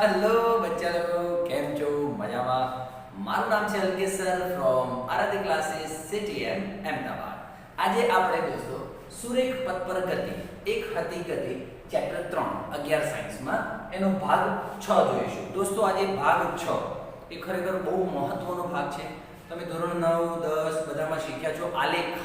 Hello बच्चा लोग કેમ છો મજામાં મારું નામ છે Alkesh sir from Aaradhya classes CTM Ahmedabad આજે આપણે દોસ્તો સુરેખ પથ પર ગતિ એક હતી ગતિ ચેપ્ટર 3 11 સાયન્સમાં એનો ભાગ 6 જોઈશું દોસ્તો આજે ભાગ 6 એ ખરેખર બહુ મહત્વનો ભાગ છે તમે ધોરણ 9 10 બધામાં શીખ્યા છો આલેખ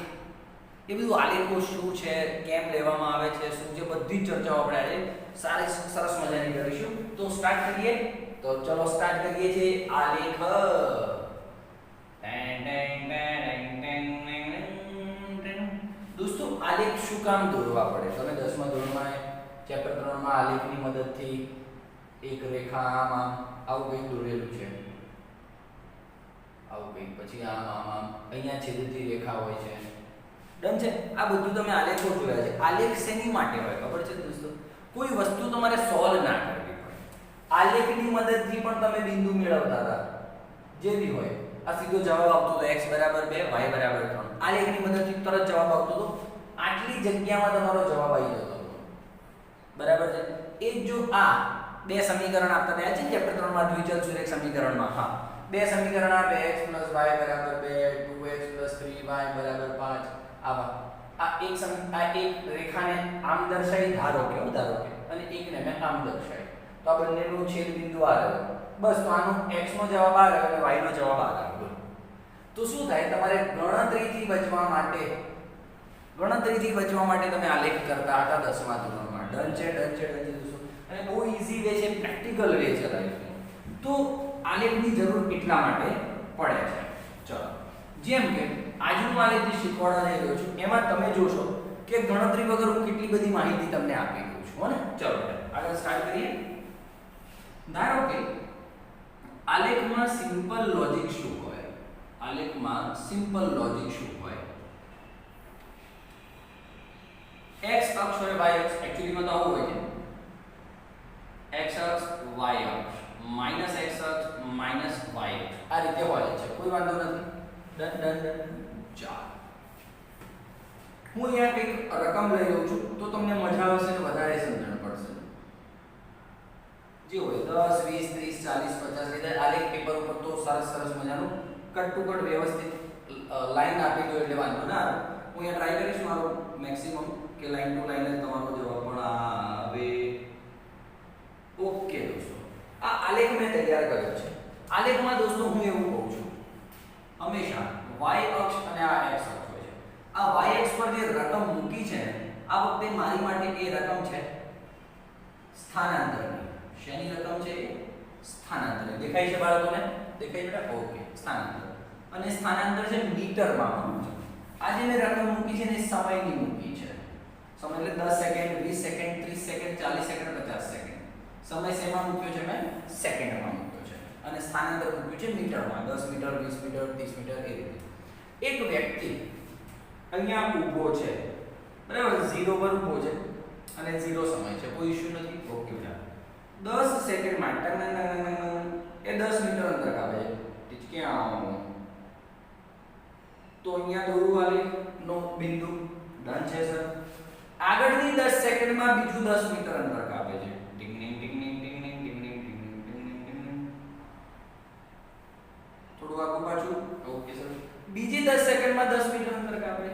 એ બધું આલેખો શું છે કેમ લેવામાં આવે છે શું છે બધી ચર્ચાઓ આપણે આજે સારી સરસ મજાની કરીશું તો સ્ટાર્ટ કરીએ તો ચલો સ્ટાર્ટ કરીએ છીએ આલેખ દોસ્તો આલેખ શું કામ દોરવા પડે તમે 10મા ધોરણમાં ચેપ્ટર 3 માં આલેખની મદદથી એક રેખા આમ આવું કંઈક દોરેલું છે આવું કંઈક પછી આમ અહીંયા છેદતી રેખા હોય છે ડન છે આ બધું તમે આલેખો જોયા છે આલેખ શેની માટે હોય ખબર છે દોસ્તો કોઈ વસ્તુ તમારે સોલ્વ ના કરવી પડે આલેખની મદદથી પણ તમે બિંદુ મેળવતા હતા જે બી હોય આ સીધો જવાબ આવતો હતો x = 2 y = 3 આલેખની મદદથી તરત જવાબ આવતો હતો આટલી જગ્યામાં તમારો જવાબ આવી જતો હતો બરાબર છે એ જો આ બે સમીકરણ આપતા રહ્યા છે ચેપ્ટર 3 માં દ્વિચલ સુરેખ સમીકરણમાં હા બે સમીકરણ આપે x + y = 2 2x + 3y = 5 આવા આ એક રેખાને આમ દર્શાવી ધારો કે અને એકને મેં આમ દર્શાવી તો આ બંનેનો છેદ બિંદુ આ રહ્યો બસ તો આનો x નો જવાબ આ રહ્યો અને y નો જવાબ આ રહ્યો તો શું થાય તમારે ગણતરીથી બચવા માટે તમે આલેખ કરતા હતા 10મા ધોરણમાં ડન છે દોસ્તો અને બહુ ઈઝી વે છે પ્રેક્ટિકલ વે છે લાઈફનો તો આલેખની જરૂર એટલા માટે પડે છે ચલો જેમ કે આજનું આલેખ જે શીખવાડવા જઈ રહ્યો છું એમાં તમે જોશો કે ગણતરી વગર હું કેટલી બધી માહિતી તમને આપી દઉં છું હો ને ચલો આગળ સ્ટાર્ટ કરીએ ધારો કે આલેખમાં સિમ્પલ લોજિક શું હોય x અક્ષ હોય y અક્ષ એક્ચ્યુઅલીમાં તો આવું હોય છે x અક્ષ y અક્ષ માઈનસ x અક્ષ માઈનસ y અક્ષ આ રીતે હોય છે કોઈ વાંધો નથી ડન ચાલ હું અહીંયા કંઈક રકમ લઈ લઉં છું તો તમને મજા આવશે ને વધારે સમજણ પડશે જે હોય 10 20 30 40 50 રીતે આલેખ પેપર ઉપર તો સરસ મજાનું કટ ટુ કટ વ્યવસ્થિત લાઈન આપી દો એટલે વાંધો ના આવે હું અહીંયા ટ્રાય કરીશ મારો મેક્સિમમ કે લાઈન ટુ લાઈન જ તમારો જવાબ પણ આવે ઓકે દોસ્તો આ આલેખ મેં તૈયાર કર્યો છે આલેખમાં દોસ્તો હું એવું કહું છું હંમેશા y અક્ષ અને આ x અક્ષ હોય છે આ y અક્ષ પર જે રકમ મૂકી છે આ વખતે મારી માટે એ રકમ છે સ્થાનાંતરની શેની રકમ છે સ્થાનાંતર દેખાય છે બાળકોને દેખાય છે ઓકે સ્થાનાંતર અને સ્થાનાંતર છે મીટરમાં આજે મેં રકમ મૂકી છે ને સમયની મૂકી છે સમય એટલે 10 second 20 second 30 second 40 second 50 second સમય શેમાં મૂક્યો છે મેં સેકન્ડમાં મૂક્યો છે અને સ્થાનાંતર મૂક્યું છે મીટરમાં 10 મીટર 20 મીટર 30 મીટર એ રીતે એક વ્યક્તિ અહીંયા ઊભો છે બરાબર 0 પર ઊભો છે અને 0 સમય છે કોઈ ઇશ્યુ નથી ઓકે બેટા 10 સેકન્ડમાં એ 10 મીટર અંતર કાપે છે ઠીક ક્યાં તો અહીંયા દોરું આલેખનો બિંદુ ડન છે સર આગળની 10 સેકન્ડમાં બીજું 10 મીટર અંતર કાપે છે થોડું આગળ પાછું ઓકે સર બીજી 10 સેકન્ડમાં 10 મીટર અંતર કાપે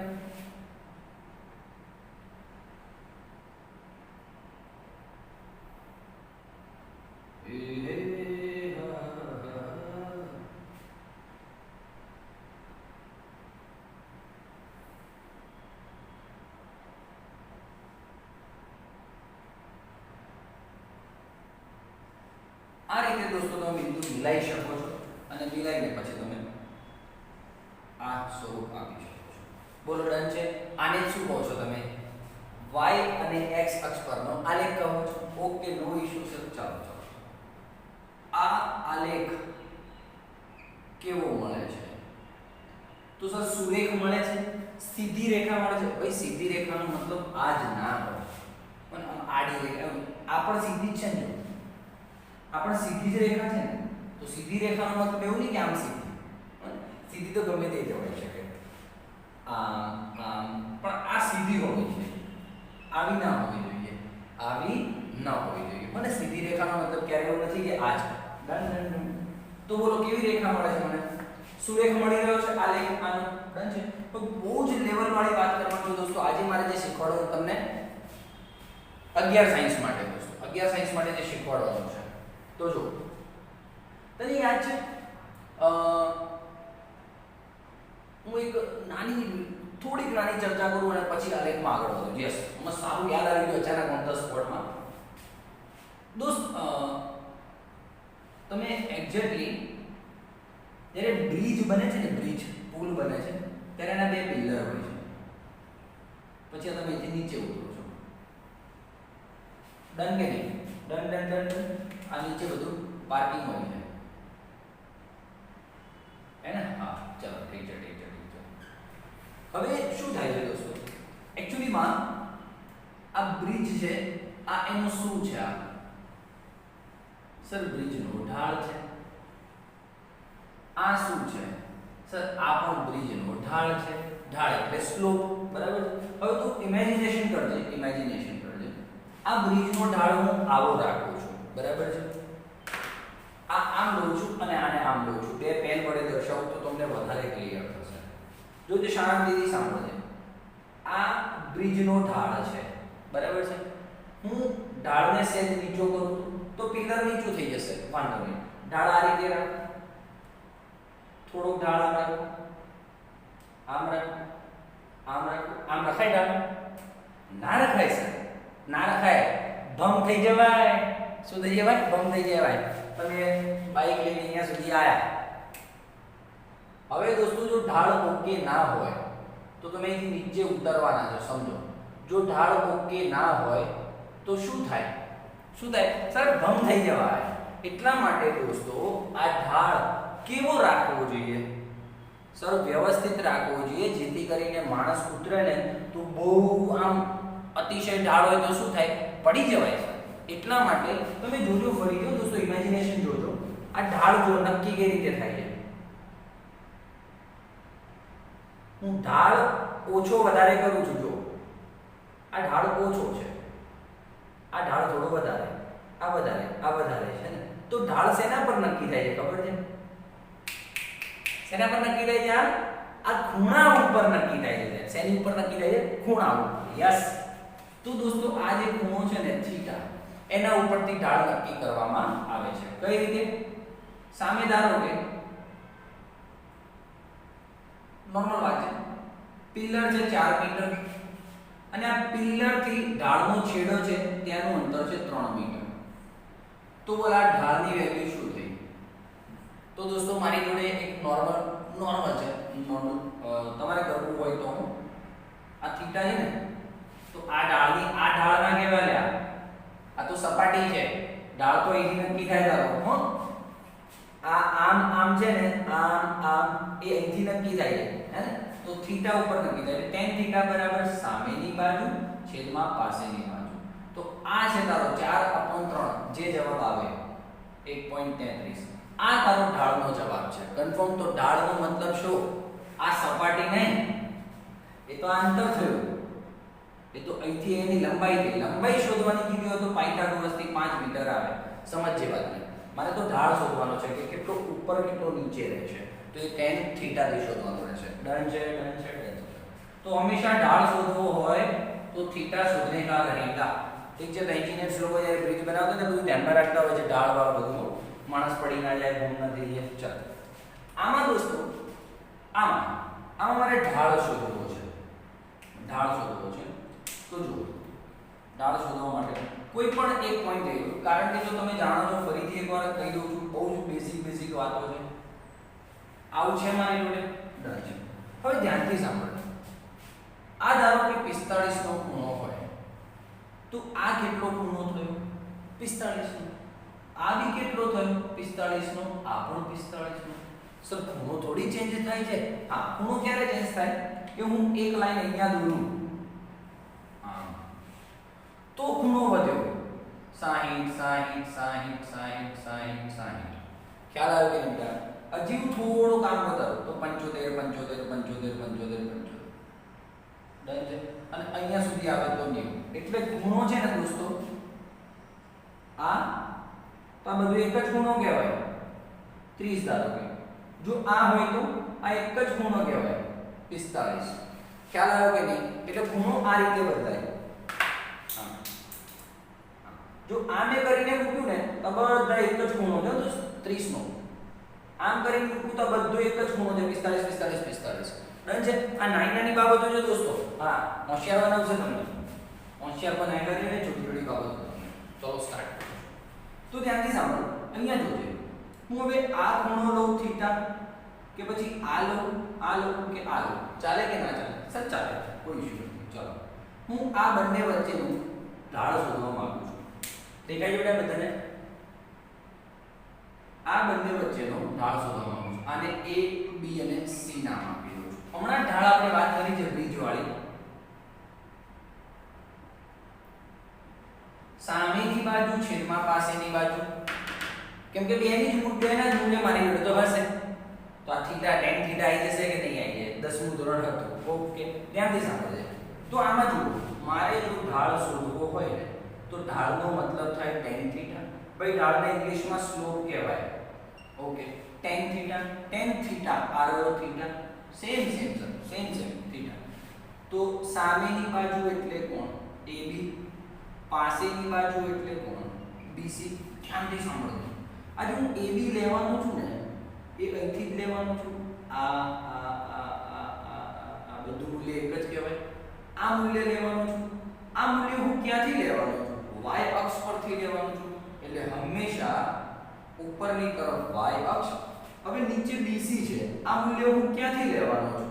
આ રીતે દોસ્તો તમે બિંદુ મિલાઈ શકો છો અને મિલાઈને પછી તમે આ સ્વરૂપ આપી શકો છો બોલો ડન છે આને શું કહો છો તમે y અને x અક્ષ પરનો આલેખ કહો છો ઓકે નો ઇશ્યુ સર ચાલો આ આલેખ કેવો મળે છે તો સર સુરેખ મળે છે સીધી રેખા મળે છે ભાઈ સીધી રેખાનો મતલબ આ જ ના હોય પણ આડી રેખા આ પણ સીધી જ છે ને આ પણ સીધી જ રેખા છે ને તો સીધી રેખાનો મતલબ એવું નહીં કે આમ સીધી તો ગમે તે જવાય શકે પણ આ સીધી હોવી જોઈએ આવી ના હોવી જોઈએ મને સીધી રેખાનો મતલબ ક્યારે એવું નથી કે આ છે. Done done done. તો બોલો કેવી રેખા મળે છે મને? સુરેખ મળી રહ્યો છે આલેખ આનો. ડન છે. તો બહુ જ લેવલ વાળી વાત કરવાનું છે દોસ્તો. આજે મારે જે શીખવાડવાનું તમને 11 સાયન્સ માટે દોસ્તો, 11 સાયન્સ માટે જે શીખવાડવાનું છે. તો જો તને યાદ છે હું એક થોડીક નાની ચર્ચા કરું અને પછી આલેખમાં આગળ વધું. યસ, મને સારું યાદ આવી ગયું અચાનક ઓન ધ સ્પોટમાં. દોસ્ત તમે એક્ઝેક્ટલી જ્યારે બ્રિજ બને છે ને, બ્રિજ પુલ બને છે ત્યારે એના બે પિલર હોય છે. પછી આ તમે અહીંથી નીચે ઉતરો છો. ડન કે નહીં? Done done done done. આ નીચે બધું પાર્કિંગ હોય છે હે ને? હા ચલો ઠીક છે ઠીક છે ઠીક છે. હવે શું થાય છે દોસ્તો? એકચ્યુઅલીમાં આ બ્રિજ છે, આ એનું શું છે? આ સર બ્રિજનો ઢાળ છે. આ શું છે? સર આ પણ બ્રિજનો ઢાળ છે. ઢાળ એટલે સ્લોપ, બરાબર. હવે તું ઇમેજિનેશન કરજે, ઇમેજિનેશન કરજે. આ બ્રિજનો ઢાળ હું આવો રાખું છું, બરાબર છે. આ આમ લઉં છું અને આને આમ લઉં છું. બે પેન વડે દર્શાવું તો તમને વધારે ક્લિયર થશે. જોજો શાંતિથી સાંભળજે. આ બ્રિજનો ઢાળ છે, બરાબર છે. હું ઢાળને સેજ નીચો કરું તો પિલર નીચું થઈ જશે, વાંધો નહીં. ઢાળ આ રીતે રાખ, થોડોક ઢાળ આમ રાખો, આમ રાખો, આમ રાખો. આમ રખાય ઢાળ? ના રખાય સર, ના રખાય. ભંગ થઈ જવાય. શું થઈ જવાય? ભંગ થઈ જવાય. તમે બાઈક લઈને અહીંયા સુધી આયા. હવે દોસ્તો જો ઢાળ ઓકે ના હોય તો તમે અહીંથી નીચે ઉતરવાના છો, સમજો. જો ઢાળ ઓકે ના હોય તો શું થાય? શું થાય? સર ભંગ થઈ જવાય. એટલા માટે દોસ્તો આ ઢાળ કેવો રાખવો જોઈએ? સર વ્યવસ્થિત રાખવો જોઈએ, જેથી કરીને માણસ ઉતરે ને તો બહુ આમ અતિશય ઢાળ હોય તો શું થાય? પડી જવાય સર. એટલા માટે તમે જોજો, ફરી જો દોસ્તો, ઇમેજિનેશન જોજો. આ ઢાળ જો નક્કી કઈ રીતે થાય છે. હું ઢાળ ઓછો વધારે કરું છું. જો આ ઢાળ ઓછો છે, આ ઢાળ થોડો વધારે, આ વધારે, આ વધારે છે ને. તો ઢાળ શેના પર નક્કી થાય છે ખબર છે? શેના પર નક્કી થાય છે? આ ખૂણા ઉપર નક્કી થાય છે. શેની ઉપર નક્કી થાય છે? ખૂણા ઉપર. યસ. તો દોસ્તો આ જે ખૂણો છે ને થીટા, એના ઉપરથી ઢાળ નક્કી કરવામાં આવે છે. કઈ રીતે? સામે ધારો કે નોર્મલ વાત છે, પિલર છે 4 મીટર અને આ પિલર થી ઢાળનો છેડો છે ત્યાંનું અંતર છે 3 મીટર. તો બોલ આ ઢાળની વેલ્યુ શું થઈ? તો દોસ્તો મારી જોડે એક નોર્મલ છે, તમારે કરવું હોય તો આ થીટા છે ને, તો આ ઢાળના કેવા લ્યા? આ તો સપાટી છે, ઢાળ તો અહીંથી નક્કી થાય ધારો હો. આ આમ છે ને, આમ એ અહીંથી નક્કી થાય છે હે ને. તો થીટા ઉપર નક્કી થાય. tan થીટા બરાબર સામેની બાજુ છેદમાં પાસેની બાજુ. તો આ છે તારો 4/3, જે જવાબ આવે 1.33. આ તારો ઢાળનો જવાબ છે. કન્ફર્મ. તો ઢાળનો મતલબ શું? આ સપાટી નહીં, એ તો અંતર થયું. એ તો અહીંથી એની લંબાઈ થઈ. લંબાઈ શોધવાની કીધી હોય તો પાયથાગોરસ થી 5 મીટર આવે. સમજજે વાતને. મારે તો ઢાળ શોધવાનો છે કે કેટલો ઉપર કેટલો નીચે રહે છે. તો એ tan થીટા થી શોધવાનું રહેશે. ડન છે, ડન છે, ડન છે. તો હંમેશા ઢાળ શોધવો હોય તો થીટા શોધને કા રહેગા. ઠીક છે. તો એન્જિનિયર્સ લોકો જ્યારે બ્રિજ બનાવતા ને બધું ધ્યાનમાં રાખતા હોય છે, ઢાળ વાળ બધું, માણસ પડી ના જાય, ગુમ ના થઈ જાય. ચાલ આમાં દોસ્તો, આમાં મારે ઢાળ શોધવો છે. ઢાળ શોધવો છે. તો જુઓ, ઢાળ શોધવા માટે કોઈ પણ એક પોઈન્ટ લઈ લો. કારણ કે જો તમે જાણો છો, ફરીથી એકવાર કહી દઉં છું, બહુ જ બેસિક વાતો છે. આવું છે મારી જોડે. ડન છે. હવે ધ્યાનથી સાંભળો. આ ધારો કે 45 નો ખૂણો હોય તો આ કેટલો ખૂણો થયો? 45 નો. આ બી કેટલો થયો? 45 નો. આ પણ 45 નો. સર ખૂણો થોડી ચેન્જ થાય છે. હા, ખૂણો ક્યારે ચેન્જ થાય? કે હું એક લાઈન અહીંયા દોરું તો ખૂણો વધ્યો 60 ખ્યાલ આવ્યો કે નહીં? હજી હું થોડું કામ વધારું તો 75 ડન છે. અને અહીંયા સુધી આવે તો 90. એટલે ખૂણો છે ને દોસ્તો, આ તો આ બધું એક જ ખૂણો કહેવાય 30 ધારો કે જો આ હોય તો આ એક જ ખૂણો કહેવાય 45 ખ્યાલ આવ્યો કે નહીં એટલે ખૂણો આ રીતે બદલાય જો આ મેં કરીને મૂક્યું ને તો બધા એક જ ખૂણો છે તો 30 નો આમ કરીને મૂકું તો બધું એક જ ખૂણો છે 45 45 45 ડન છે આ નાની નાની બાબતો છે દોસ્તો હા હોશિયાર બનાવશે તમને હોશિયાર બનાવી કરીને છોટી છોટી બાબતો તમને ચલો સ્ટાર્ટ તો ધ્યાનથી સાંભળો અહીંયા જોજો હું હવે આ ખૂણો લઉં થીટા કે પછી આ લઉં કે આ લઉં ચાલે કે ના ચાલે સર ચાલે કોઈ ઇશ્યુ નથી ચલો હું આ બંને વચ્ચેનું ઢાળ શોધવા માંગુ છું દેખાય છે બેટા બધાને આ બંને વચ્ચેનો ઢાળ શોધવા માંગુ છું આને a b અને c નામ આપી દઉં છું હમણાં ઢાળ આપણે વાત કરી છે બ્રિજ વાળી સામેની બાજુ છેદમાં પાસેની બાજુ કેમ કે બેના જ મૂલ્ય મારી જોડે તો હશે તો આ થીટા tan થીટા આવી જશે કે નહીં આવી જાય 10મું ધોરણ હતું ઓકે ધ્યાનથી સાંભળજો તો આમાં જુઓ મારે જો ઢાળ શોધવો હોય ને તો ઢાળનો મતલબ થાય tan થીટા ભાઈ ઢાળને ઇંગ્લિશમાં સ્લોપ કહેવાય okay tan theta r theta same theta તો સામેની બાજુ એટલે કોણ AB પાસેની બાજુ એટલે કોણ BC ધ્યાનથી સાંભળજો આ જો હું AB લેવાનો છું ને એ અહીંથી જ લેવાનો છું આ બધું મૂલ્ય એક જ કહેવાય આ મૂલ્ય લેવાનું છું આ મૂલ્ય હું ક્યાંથી લેવાનો છું y અક્ષ પરથી લેવાનો છું એટલે હંમેશા ઉપરની તરફ y અક્ષ હવે નીચે BC છે આ મૂલ્ય હું ક્યાંથી લેવાનો છું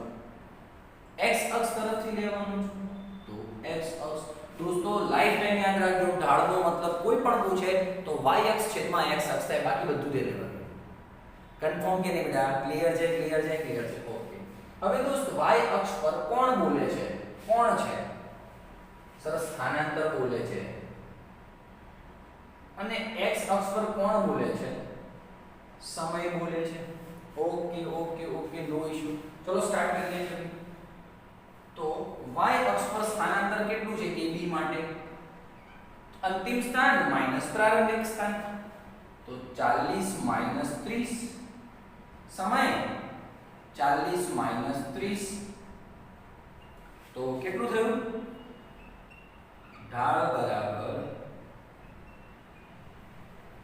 x અક્ષ તરફથી લેવાનો છું તો x અક્ષ દોસ્તો લાઈફ ટાઈમ યાદ રાખજો ઢાળનો મતલબ કોઈ પણ પૂછે તો y અક્ષ છેદમાં x અક્ષ થાય બાકી બધું દે દેવાનું કન્ફર્મ કે નહીં બેટા ક્લિયર છે ઓકે હવે દોસ્ત y અક્ષ પર કોણ બોલે છે સરસ સ્થાનાંતર બોલે છે અને x અક્ષ પર કોણ બોલે છે સમય બોલે છે ઓકે નો ઇશ્યુ ચલો સ્ટાર્ટ કરીએ છીએ તો y અક્ષ પર સ્થાનાંતર કેટલું છે AB માટે અંતિમ સ્થાન માઈનસ પ્રારંભિક સ્થાન તો 40 માઈનસ 30 સમય 40 માઈનસ 30 તો કેટલું થયું ઢાળ બરાબર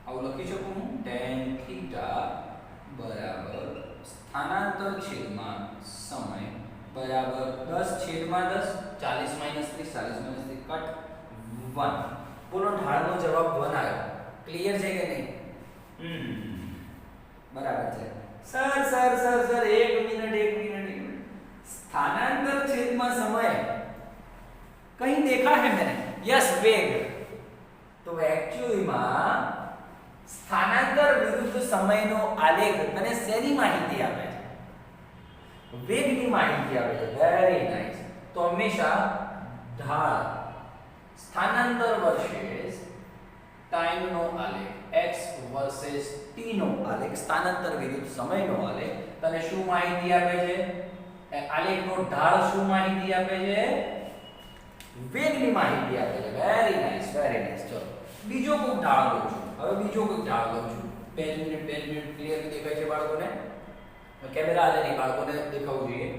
આવું લખી શકું હું tan થીટા બરાબર સ્થાનાંતર છેદમાં સમય બરાબર 10 છેદમાં 10 40 માઈનસ 30 કટ 1 બોલો ઢાળનો જવાબ 1 આવ્યો ક્લિયર છે કે નહીં બરાબર છે સર 1 મિનિટ સ્થાનાંતર છેદમાં સમય कहीं देखा है मैंने यस वेग तो एक्चुअली માં સ્થાનાંતર વિરુદ્ધ સમયનો આલેખ અને શેની માહિતી આપે છે વેગની માહિતી આપે છે વેરી નાઈસ તો હંમેશા ઢાળ સ્થાનાંતર વર્સેસ ટાઈમ નો આલેખ x વર્સેસ t નો આલેખ સ્થાનાંતર વિરુદ્ધ સમયનો આલેખ તને શું માહિતી આપે છે આલેખનો ઢાળ શું માહિતી આપે છે વેગની માહિતી આપે છે વેરી નાઈસ ચલો બીજો કોઈ ઢાળ લઉં છું હવે 2 મિનિટ ક્લિયર દેખાય છે બાળકોને કેમેરા આલે નહીં બાળકોને દેખાવું જોઈએ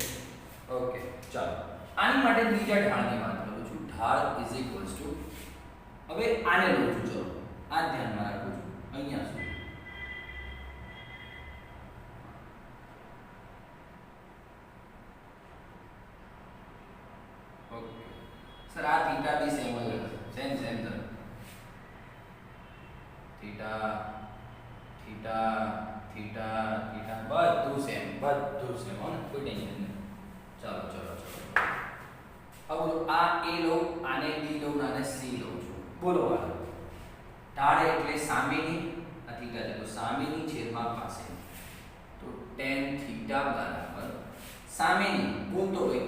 ઓકે ચાલો આની માટે બીજા ઢાળની વાત કરું છું ઢાળ ઇઝ ઇક્વલ્સ ટુ હવે આને લઉં છું ચલો આ ધ્યાનમાં રાખું છું અહીંયા સુધી ઓકે સર આ થીટા બી સેમ જ રહેશે સેમ સર થીટા બધું સેમ હો ને કોઈ ટેન્શન નહીં ચાલો હવે આ a લઉં આને b લઉં આને c લઉં છું બોલો વાળો ઢાળ એટલે સામેની આ થીટા છે તો સામેની છેદમાં પાસેની તો tan થીટા બરાબર સામેની બોલતો હોય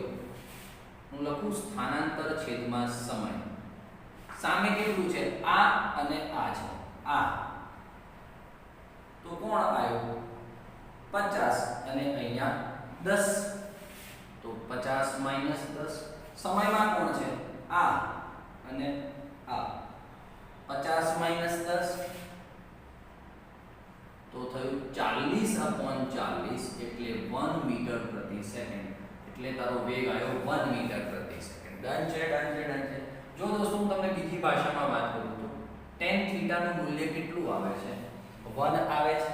હું લખું સ્થાનાંતર છેદમાં સમય સામે કેટલું છે આ અને આ છે આ તો કોણ આવ્યો 50 અને અહીંયા 10 તો 50 માઈનસ 10 સમયમાં કોણ છે આ અને આ 50 માઈનસ 10 તો થયું 40/40 એટલે 1 મીટર પ્રતિ સેકન્ડ, એટલે તારો વેગ આવ્યો 1 મીટર પ્રતિ સેકન્ડ. ડન છે, ડન છે, ડન છે. જો દોસ્તો હું તમને બીજી ભાષામાં વાત કરું તો tan થીટા નું મૂલ્ય કેટલું આવે છે? 1 આવે છે.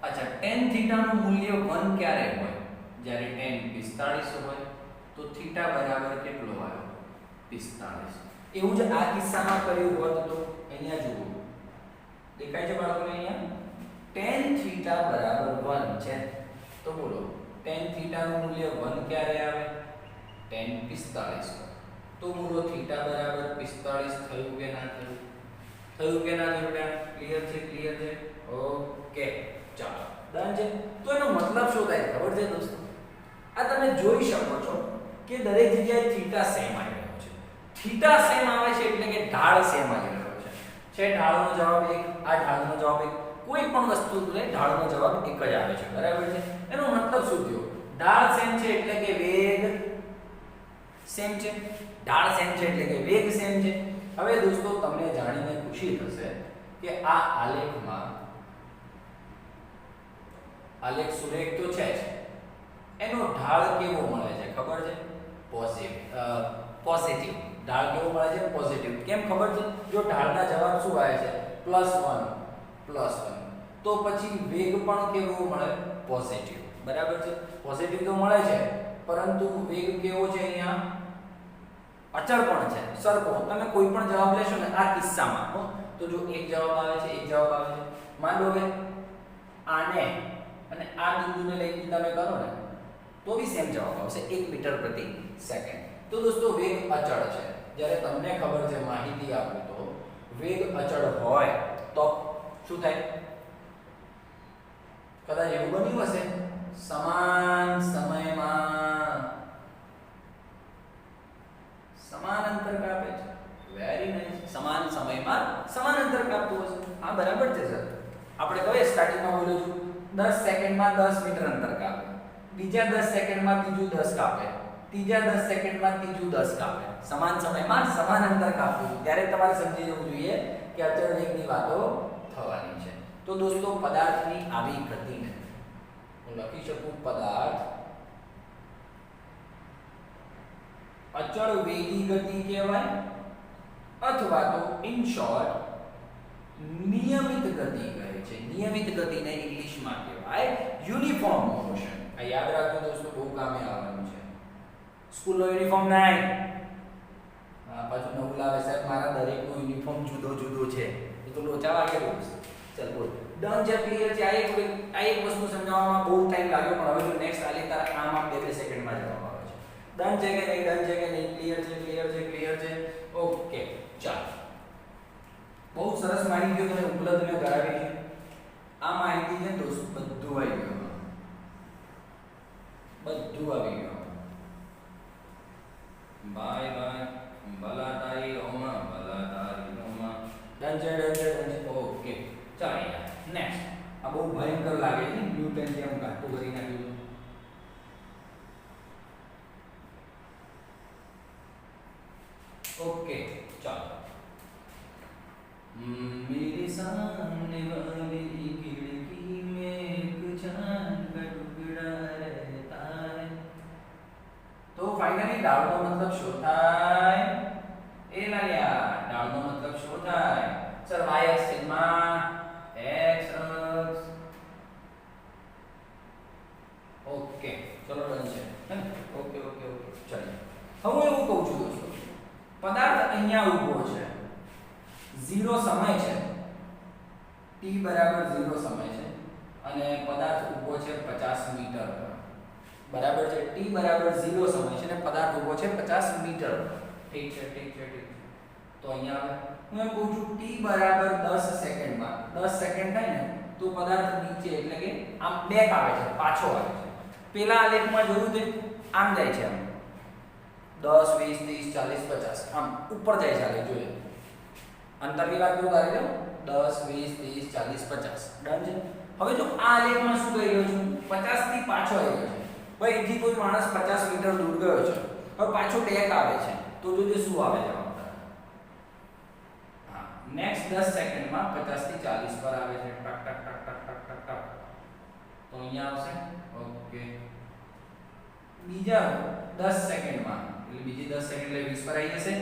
અચ્છા, tan થીટા નું મૂલ્ય 1 ક્યારે હોય? જ્યારે tan 45 હોય તો થીટા બરાબર કેટલો આવ્યો? 45. એવું જ આ કિસ્સામાં કર્યું હોત તો અહીંયા જુઓ, દેખાય છે બાળકોને? અહીંયા tan થીટા બરાબર 1 છે, તો બોલો tan થીટા નું મૂલ્ય 1 ક્યારે આવે? tan 45. તો બોલો થીટા બરાબર 45 થયું કે ના થયું? થયું કે ના થયું? ક્લિયર છે? ક્લિયર છે? ઓકે, ચાલો, ડન છે. તો એનો મતલબ શું થાય ખબર છે દોસ્તો? આ તમે જોઈ શકો છો કે દરેક જગ્યાએ થીટા સેમ આવી રહ્યો છે. થીટા સેમ આવે છે એટલે કે ઢાળ સેમ આવી રહ્યો છે. છે ઢાળનો જવાબ 1, આ ઢાળનો જવાબ 1. કોઈ પણ વસ્તુ લે ઢાળનો જવાબ 1 જ આવે છે, બરાબર છે? એનો મતલબ શું થયો? ઢાળ સેમ છે એટલે કે વેગ સેમ છે. ઢાળ સેમ છે એટલે કે વેગ સેમ છે. હવે દોસ્તો તમને જાણીને ખુશી થશે કે આ આલેખમાં આલેખ સુરેખ તો છે જ, એનો ઢાળ કેવો મળે છે ખબર છે? પોઝિટિવ. ઢાળ કેવો મળે છે? પોઝિટિવ. કેમ ખબર છે? જો ઢાળના જવાબ શું આવે છે? +1 તો પછી વેગ પણ કેવો મળે? પોઝિટિવ. બરાબર છે? પોઝિટિવ તો મળે છે, પરંતુ વેગ કેવો છે? અહીંયા અચળ પણ છે, સરખો. તમે કોઈ પણ જવાબ લેશો ને આ કિસ્સામાં તો જો એક જવાબ આવે છે, એક જવાબ આવે છે. માન લો કે આને અને આ બિંદુને લઈને તમે કરો ને તો બી સેમ જવાબ આવશે, 1 મીટર પ્રતિ સેકન્ડ. તો દોસ્તો વેગ અચળ છે. જ્યારે તમને ખબર છે, માહિતી આપું તો વેગ અચળ હોય તો શું થાય? કદાચ એવું બન્યું હશે સમાન સમયમાં સમાન અંતર કાપે છે. Very nice. સમાન સમયમાં સમાન અંતર કાપતું હશે. હા, બરાબર છે સર. આપણે કહીએ સ્ટાર્ટિંગમાં બોલ્યો છું 10 સેકન્ડમાં 10 મીટર અંતર કાપે, બીજા 10 સેકન્ડમાં બીજું 10 કાપે, ત્રીજા 10 સેકન્ડમાં ત્રીજું 10 કાપે. સમાન સમયમાં સમાન અંતર કાપવું. ત્યારે તમારે સમજી જવું જોઈએ કે અચળ વેગની વાતો થવાની છે. તો દોસ્તો પદાર્થની આવી ગતિને હું લખી શકું પદાર્થ અચળ વેગી ગતિ કહેવાય, અથવા તો ઇન શોર્ટ નિયમિત ગતિ કહે છે. નિયમિત ગતિને ઇંગ્લિશમાં કહેવાય યુનિફોર્મ મોશન. આ યાદ રાખજો દોસ્તો, બહુ કામે આવવાનું છે. સ્કૂલનો યુનિફોર્મ નહીં, પાછું નવું લાવે સાહેબ મારા દરેકનો યુનિફોર્મ જુદો જુદો છે, તો લોચા વાગેલું છે. ચાલ બોલ, ડન છે, ક્લિયર છે. આ એક વસ્તુ સમજાવવામાં બહુ ટાઈમ લાગ્યો, પણ હવે જો નેક્સ્ટ આલે તારા આમ 2 સેકન્ડમાં જવાબ આવે છે. ડન છે કે નહીં? ડન છે કે નહીં? ક્લિયર છે? ક્લિયર છે? ક્લિયર છે? ઓકે, ચાલો. બહુ સરસ માહિતીઓ તમને ઉપલબ્ધ મેં કરાવી છે. આ માહિતી છે દોસ્તો બધું આવી ગયું, બધું આવી ગયું. બાય બાય, ભલા તારી રોમા, ભલા તારી રોમા. ડન છે, ડન છે, ડન છે. ઓકે, ચાલો નેક્સ્ટ. આ બહુ ભયંકર લાગે છે. ન્યૂટન જેમ ઘાટું કરી નાખ્યું. ओके, चलो. मेरे सामने वाली खिड़की में एक चांद का टुकड़ा रहता है. तो फाइनली ડાળનો મતલબ શું થાય? એ લાગ્યા. ડાળનો મતલબ શું થાય? સર y એક્સિસમાં x અક્ષ. ઓકે, ચલો ડન છે. ઓકે ઓકે ઓકે, ચાલો. હવે હું કહું છું દોસ્તો, પદાર્થ અહીંયા ઊભો છે, 0 સમય છે, t બરાબર 0 સમય છે, અને પદાર્થ ઊભો છે 50 મીટર પર. બરાબર છે? t બરાબર 0 સમય છે અને પદાર્થ ઊભો છે 50 મીટર પર. ઠીક છે, ઠીક છે, ઠીક છે. તો અહીંયા હું એમ કહું છું t બરાબર 10 સેકન્ડમાં 10 સેકન્ડ થાય ને તો પદાર્થ નીચે એટલે કે આમ બેક આવે છે, પાછો આવે છે. પેલા આલેખમાં જોયું તે આમ જાય છે, આમ 10 20 30 40 50 આમ ઉપર જાય છે. આલેખ જોઈએ અંતરની વાત કરું તારે જો 10 20 30 40 50 ડન છે. હવે જો આ આલેખમાં શું કરી રહ્યો છું? 50 થી પાછો આવી ગયો છે. ભાઈ અહીંથી કોઈ માણસ 50 મીટર દૂર ગયો છે, હવે પાછો બેક આવે છે, તો જોજે શું આવે જવાબ. હા, નેક્સ્ટ 10 સેકન્ડમાં 50 થી 40 પર આવે છે. ટક ટક ટક ટક ટક ટક ટક. તો અહીંયા આવશે ઓકે બીજા 10 સેકન્ડમાં એટલે બીજી 10 સેકન્ડ એટલે 20 પર આવી જશે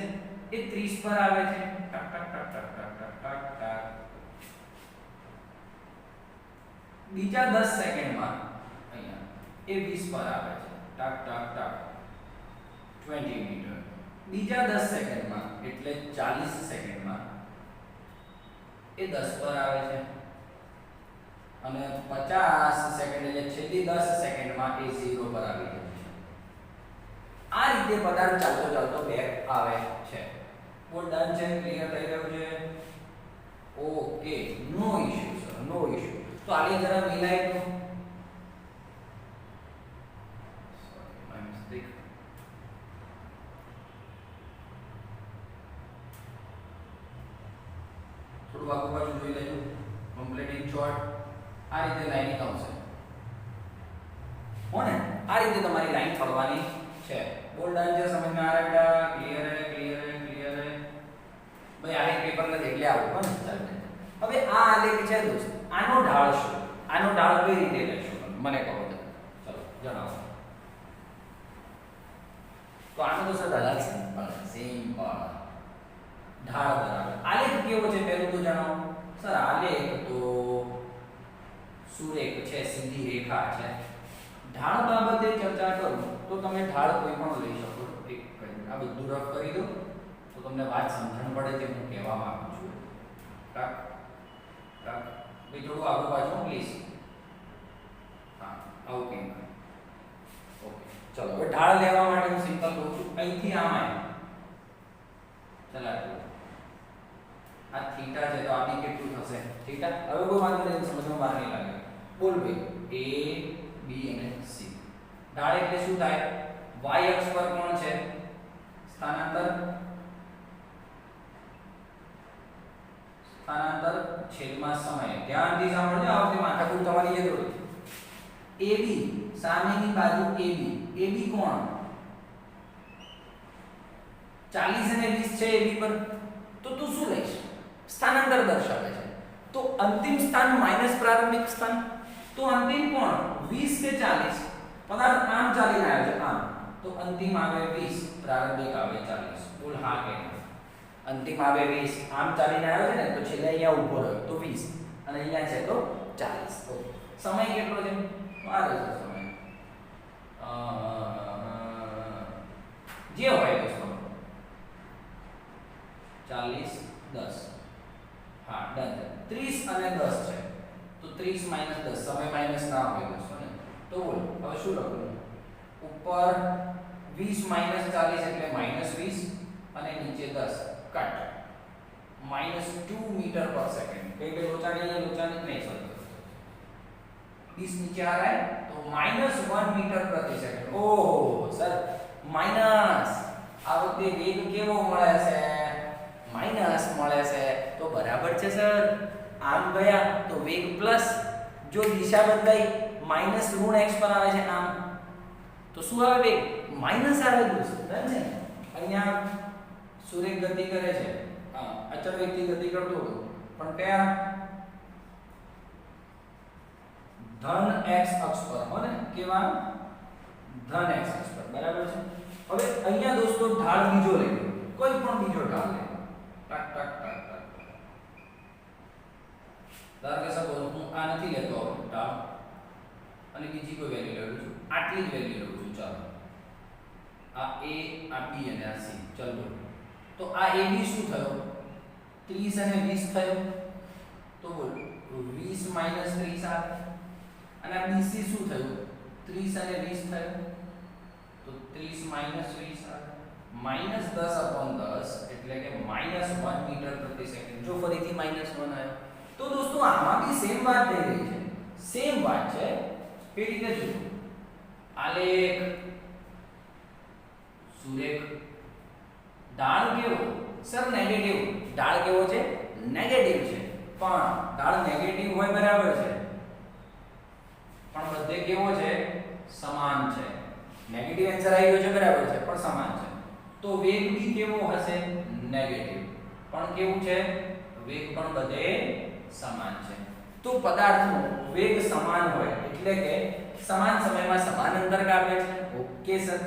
એ 30 પર આવે છે ટક ટક ટક ટક ટક ટક ટક બીજા 10 સેકન્ડમાં અહીંયા એ 20 પર આવે છે ટક ટક ટક 20 મીટર બીજા 10 સેકન્ડમાં એટલે 40 સેકન્ડમાં એ 10 પર આવે છે અને 50 સેકન્ડ એટલે છેલ્લી 10 સેકન્ડમાં એ 0 પર આવી જાય છે આ રીતે પદાર્થ ચાલતો ચાલતો બેક આવે છે બોલ ડન છે ક્લિયર થઈ ગયું છે ઓકે નો ઇશ્યુ સર નો ઇશ્યુ તો આલી જરા મિલાઈ દો સોરી માય મિસ્ટેક થોડું આગળ પાછું જોઈ લેજો કમ્પ્લીટ ઇન શોર્ટ આ રીતે લાઈનિંગ આવશે હો ને આ રીતે તમારી લાઈન ફરવાની છે બોલ ડન છે સમજમાં આ રહ્યા ક્લિયર હે ક્લિયર હે ક્લિયર હે ભાઈ આ એક પેપર નથી એટલે આવું પણ ચાલે હવે આ આલેખ છે દોસ્ત આનો ઢાળ શું આનો ઢાળ કઈ રીતે લેશું મને કહો તો ચલો જણાવો તો આનો તો સર અલગ સિમ્પલ ઢાળ બરાબર આલેખ કેવો છે પહેલું તો જણાવો સર આલેખ તો સુરેખ છે સીધી રેખા છે ઢાળ બાબતે ચર્ચા કરું તો તમે ઢાળ કોઈ પણ લઈ શકો એક આ બધું રફ કરી દો તો તમને વાત સમજણ પડે કે હું કહેવા માંગુ છું ટાક ટાક ભાઈ થોડું આગળ પાછું પ્લીઝ હા ઓકે ઓકે ચલો હવે ઢાળ લેવા માટે હું સિમ્પલ કહું છું અહીંથી આમ આવ્યું ચલા આ થીટા છે તો આ બી કેટલું થશે થીટા હવે કોઈ વાંધો નહીં સમજમાં બહાર નહીં લાગે બોલ ભાઈ a b અને c ઢાળ એટલે શું થાય y અક્ષ પર કોણ છે સ્થાનાંતર સ્થાનાંતર છેદમાં સમય ધ્યાનથી સાંભળજો આ વખતે માથાકૂટ તમારી જરૂર છે ab સામેની બાજુ ab કોણ 40 અને 20 છે ab પર તો તું શું લઈશ સ્થાનાંતર દર્શાવે છે તો અંતિમ સ્થાન માઈનસ પ્રારંભિક સ્થાન તો અંતિમ કોણ 20 કે 40 પદાર્થ આમ ચાલીને આવ્યો છે આમ તો અંતિમ આવે 20 પ્રારંભિક આવે 40 બોલ હા કે અંતિમ આવે 20 આમ ચાલીને આવ્યો છે ને તો છેલ્લે અહીંયા ઊભો રહ્યો તો 20 અને અહીંયા છે તો 40 તો સમય કેટલો છે મારે છે સમય જે હોય દોસ્તો 40 10 હા ડન 30 અને 10 છે તો 30 - 10 સમય માઈનસ ના હોય દોસ્તો ને તો બોલ હવે શું લખવું ઉપર 20 - 40 એટલે -20 અને નીચે 10 કટ -2 મીટર પર સેકન્ડ કઈ કઈ લોચાની નહીં સોરી 20 नीचे आ रहा है तो -1 मीटर प्रति सेकंड ओहो सर माइनस આ વખતે વેગ કેવો મળે છે માઈનસ મળે છે તો બરાબર છે સર આમ ગયા તો વેગ પ્લસ જો દિશા બદલાઈ માઈનસ ઋણ x પર આવે છે આમ તો શું આવે વેગ માઈનસ આવે દોસ્તો છે અહીંયા સૂર્ય ગતિ કરે છે અચળ વેગથી ગતિ કરતો હતો પણ કયા ધન x અક્ષ પર હો ને કેવા ધન x અક્ષ પર બરાબર છે હવે અહીંયા દોસ્તો ઢાળ બીજો લેજો કોઈ પણ બીજો ઢાળ લેજો ટક ટક ટક ટક ધારો કે સપોઝ હું આ નથી લેતો ઢાળ અને બીજી કોઈ વેલ્યુ લઉં છું આટલી જ વેલ્યુ લઉં છું ચાલો આ a આ b અને આ c ચાલો તો આ ab શું થયો 30 અને 20 થયો તો બોલ 20 - 30 આવે અને આ BC શું થયું 30 અને 20 થયું તો 30 - 20 આવે -10/10 એટલે કે -1 મીટર પ્રતિ સેકન્ડ જો ફરીથી -1 આવ્યો તો દોસ્તો આમાં બી સેમ વાત થઈ રહી છે સેમ વાત છે કઈ રીતે જોજો આલેખ સુરેખ ઢાળ કેવો સર નેગેટિવ ઢાળ કેવો છે નેગેટિવ છે પણ ઢાળ નેગેટિવ હોય બરાબર છે પણ બધે કેવો છે સમાન છે નેગેટિવ આન્સર આવી ગયો છે બરાબર છે પણ સમાન છે તો વેગ બી કેવો હશે નેગેટિવ પણ કેવું છે વેગ પણ બધે સમાન છે તો પદાર્થનો વેગ સમાન હોય એટલે એટલે કે સમાન સમયમાં સમાન અંતર કાપે છે. Okay sir.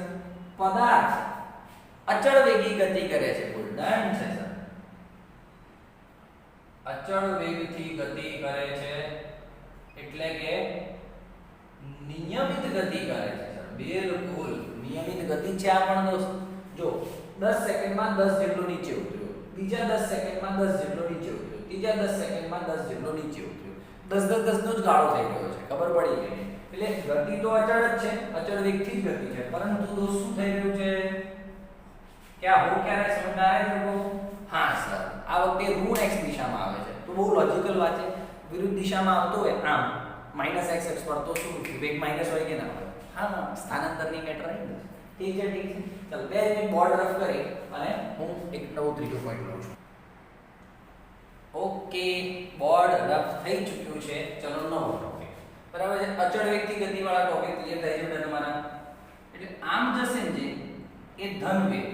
પદાર્થ અચળ વેગી ગતિ કરે છે. બોલ ડન છે સર. અચળ વેગથી ગતિ કરે છે એટલે કે નિયમિત ગતિ કરે છે સર. બિલકુલ નિયમિત ગતિ છે આ પણ દોસ્ત. જો 10 સેકન્ડમાં 10 જેટલો નીચે ઉતર્યો, બીજા 10 સેકન્ડમાં 10 જેટલો નીચે ઉતર્યો, ત્રીજા 10 સેકન્ડમાં 10 જેટલો નીચે ઉતર્યો. 10 નો જ ગાળો થઈ રહ્યો છે. ખબર પડી ગઈ. એટલે ગતિ તો અચળ જ છે, અચળ વેગથી જ ગતિ છે, પરંતુ દોસ્ત શું થઈ રહ્યું છે? क्या हो क्या रहा है समझ में आ रहा है तुमको? हाँ सर. આ વખતે ઋણ x દિશામાં આવે છે તો બહુ લોજિકલ વાત છે. વિરુદ્ધ દિશામાં આવતો હોય આમ -x પર તો શું વેગ માઈનસ હોય કે ના હોય? હા સ્થાનાંતરની મેટર આવી. ઠીક છે ઠીક છે. ચાલ 2 મિનિટ બોર્ડ રફ કરી અને હું એક નવો ત્રીજો પોઈન્ટ લઉં છું. ઓકે બોર્ડ રફ થઈ ચૂક્યું છે. ચલો નવો ટોપિક બરાબર છે. અચળ વેગથી ગતિવાળા ટોપિક ક્લિયર થઈ જશે તમારા. એટલે આમ જશે ને જે એ ધન વેગ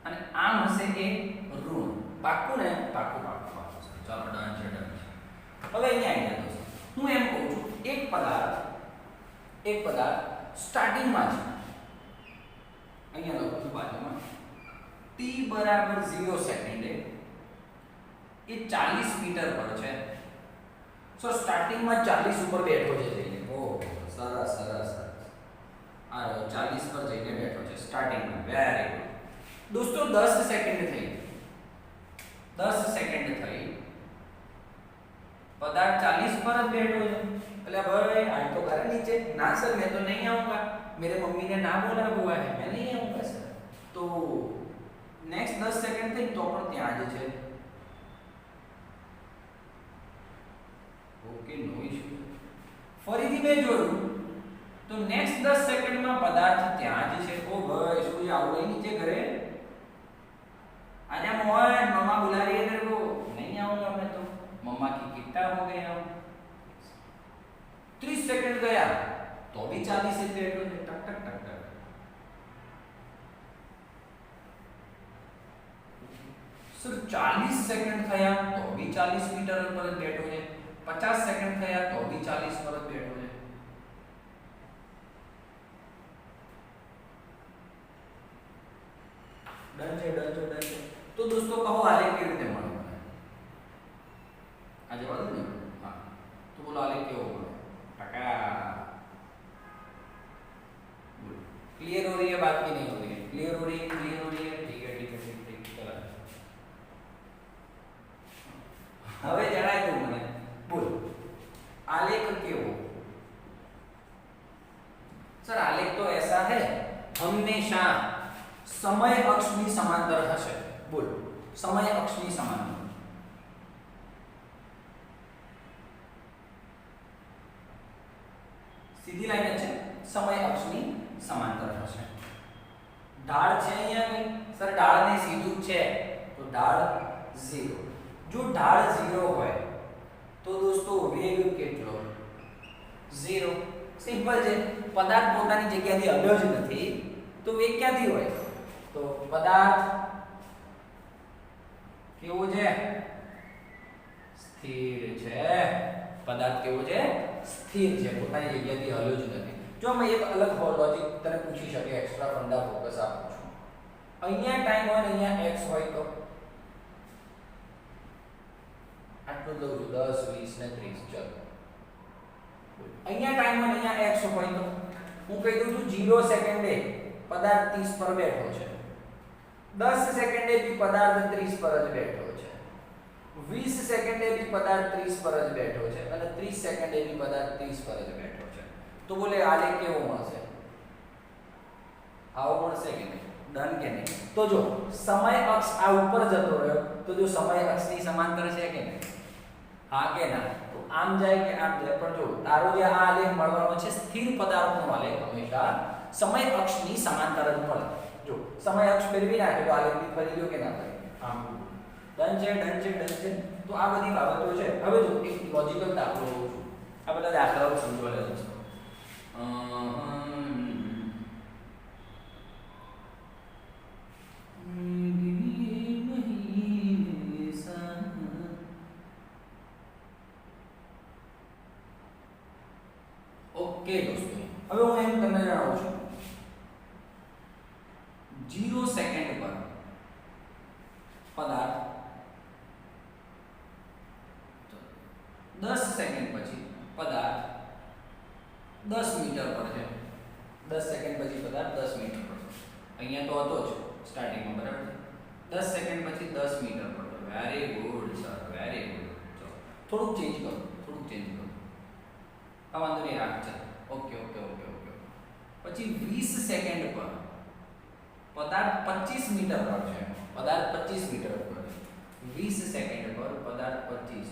અને આમ હશે એ ઋણ. પાક્કું ને? પાક્કું પાક્કું પાક્કું સર. ચાલો ડન છે ડન છે. હવે અહીંયા આવી ગયા દોસ્તો. હું એમ કહું છું એક પદાર્થ સ્ટાર્ટિંગમાં છે. અહીંયા લખું છું બાજુમાં t બરાબર 0 સેકન્ડે એ 40 મીટર પર છે. સો સ્ટાર્ટિંગમાં 40 ઉપર બેઠો છે જઈને. ઓહ સરસ સરસ સરસ. આ 40 પર જઈને બેઠો છે સ્ટાર્ટિંગમાં. Very good. દોસ્તો 10 સેકન્ડ થઈ. 10 સેકન્ડ થઈ. પદાર્થ 40 पर बैठो है. अरे भाई आज तो घर नीचे. ना सर मैं तो नहीं आऊंगा, मेरे मम्मी ने ना बोला हुआ है, मैं नहीं आऊंगा सर. तो नेक्स्ट 10 सेकंड थे तो પણ ત્યાં જ છે. Okay no issue. ફરીથી મેં જોયું તો નેક્સ્ટ 10 સેકન્ડમાં પદાર્થ ત્યાં જ છે. ઓ ભાઈ શું આવું નહીં નીચે ઘરે? आजा मोहन मम्मा बुला रही है तेरे को. नहीं आऊंगा मैं तो, मम्मा की किट्टा हो गए हम. 30 सेकंड गया तो भी 40 से बैठो थे. टक टक टक टक. सर 40 सेकंड થયા તો भी 40 મીટર પર જ બેઠો છે. 50 સેકન્ડ થયા તો भी 40 પર જ બેઠો છે. ડન છે ડન છે ડન છે. तो दोस्तों कहो आलेख કેવી રીતે મળે મને? આ જવાબ દો ને. હા તો બોલો આલેખ કેવો મળે? टका. क्लियर हो रही है बात की नहीं हो रही है? क्लियर हो रही है? क्लियर हो रही है? ठीक है ठीक है ठीक ठीक. चलो હવે જણાય તું મને બોલ आलेख કેવો? सर आलेख तो ऐसा है हमेशा समय अक्षની સમાંતર હશે. બોલ સમય અક્ષની સમાંતર. સીધી લાઈન છે. સમય અક્ષની સમાંતર હશે. ઢાળ છે અહીંયા કઈ? સર ઢાળ ને સીધું છે તો ઢાળ 0. જો ઢાળ 0 હોય તો દોસ્તો વેગ કેટલો? 0. સિમ્પલ છે. પદાર્થ પોતાની જગ્યાથી અડ્યો જ નથી તો વેગ ક્યાંથી હોય? તો પદાર્થ કેવો છે? સ્થિર છે. પદાર્થ કેવો છે? સ્થિર છે. પોતાની જગ્યાથી હલ્યો જ નથી. જો મેં એક અલગ લોજિક તને પૂછી શકે, એક્સ્ટ્રા ફંડા ફોકસ આપું છું. અહીંયા ટાઈમ હોય ને અહીંયા x હોય તો આટલું દઉં છું 10 20 ને 30. ચલો અહીંયા ટાઈમ હોય ને અહીંયા x હોય તો હું કહી દઉં છું 0 સેકન્ડે પદાર્થ 30 પર બેઠો છે. 10 સેકન્ડે भी पदार्थ 30 पर જ બેઠો છે. 20 સેકન્ડે भी पदार्थ 30 પર જ બેઠો છે અને 30 સેકન્ડે भी पदार्थ 30 પર જ બેઠો છે. તો બોલે આલેખ કેવો મળશે? આવો મળશે કે નહીં? ડન કે નહીં? તો જો સમય અક્ષ આ ઉપર જતો રહ્યો તો જો સમય અક્ષની સમાંતર છે કે નહીં? હા કે ના? તો આમ જાય કે આમ જાય. પણ જો તારો જે આ આલેખ મળવાનો છે સ્થિર પદાર્થનો આલેખ હંમેશા સમય અક્ષની સમાંતર જ મળે. જો સમય અક્ષ ફેરવી નાખે તો આલેખ બી ફરી ગયો કે ના ફરી? આમ ડન છે ડન છે ડન છે. તો આ બધી બાબતો છે. હવે જો એક લોજિકલ દાખલો લઉં છું. આ બધા દાખલાઓ સમજવા લેજો છો. 0 સેકન્ડ પર પદાર્થ 10 સેકન્ડ પછી પદાર્થ 10 મીટર પર છે. 10 સેકન્ડ પછી પદાર્થ 10 મીટર પર છે. અહીંયા તો હતો જ સ્ટાર્ટિંગમાં, બરાબર છે. 10 સેકન્ડ પછી 10 મીટર પર. Very good sir, very good. ચલો થોડુંક ચેન્જ કરો, આ વાંધો નહીં, રાખ છે. ઓકે. પછી 20 સેકન્ડ પર પદાર્થ 25 મીટર પર છે. પદાર્થ 25 મીટર પર છે. 20 સેકન્ડ પર પદાર્થ 25,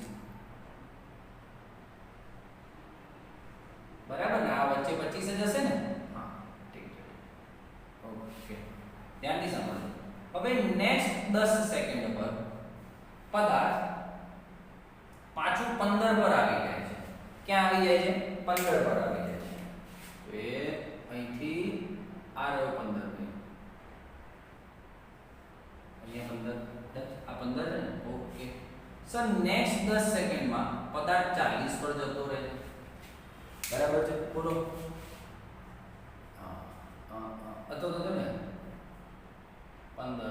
બરાબર ને? આ વચ્ચે 25 જ હશે ને? હા, ઠીક છે. ઓકે, ધ્યાનથી સમજો. હવે નેક્સ્ટ 10 સેકન્ડ પર પદાર્થ પાછું 15 પર આવી જાય છે. ક્યાં આવી જાય છે? 15 પર આવી જાય છે. તો એ અહીંથી આ રહ્યો 15 ને અહીંયા 15, આ 15 છે ને? ઓકે સર, નેક્સ્ટ 10 સેકન્ડમાં પદાર્થ 40 પર જતો રહે છે, બરાબર છે? બોલો. તો ને 15